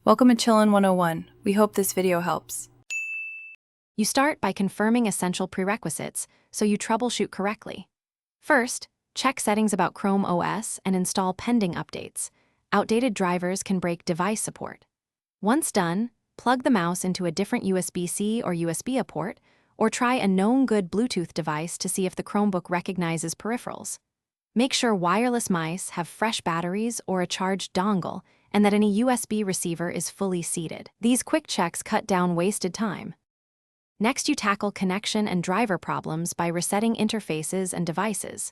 Welcome to Chillin' 101. We hope this video helps. You start by confirming essential prerequisites so you troubleshoot correctly. First, check settings about Chrome OS and install pending updates. Outdated drivers can break device support. Once done, plug the mouse into a different USB-C or USB-A port, or try a known good Bluetooth device to see if the Chromebook recognizes peripherals. Make sure wireless mice have fresh batteries or a charged dongle, and that any USB receiver is fully seated. These quick checks cut down wasted time. Next, you tackle connection and driver problems by resetting interfaces and devices.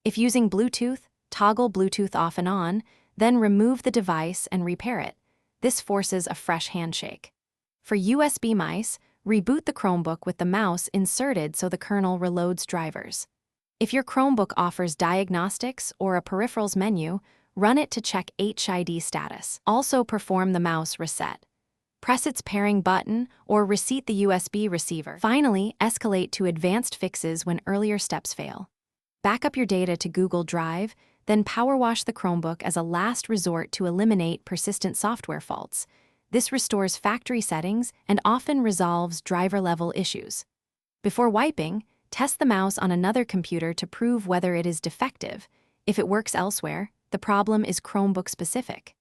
If using Bluetooth, toggle Bluetooth off and on, then remove the device and repair it. This forces a fresh handshake. For USB mice, reboot the Chromebook with the mouse inserted so the kernel reloads drivers. If your Chromebook offers diagnostics or a peripherals menu, run it to check HID status. Also perform the mouse reset. Press its pairing button or reseat the USB receiver. Finally, escalate to advanced fixes when earlier steps fail. Back up your data to Google Drive, then power wash the Chromebook as a last resort to eliminate persistent software faults. This restores factory settings and often resolves driver-level issues. Before wiping, test the mouse on another computer to prove whether it is defective. If it works elsewhere, the problem is Chromebook specific.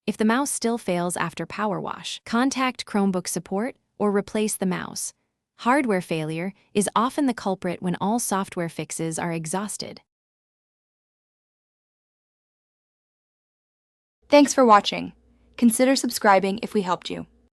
If the mouse still fails after power wash, contact Chromebook support or replace the mouse. Hardware failure is often the culprit when all software fixes are exhausted. Thanks for watching. Consider subscribing if we helped you.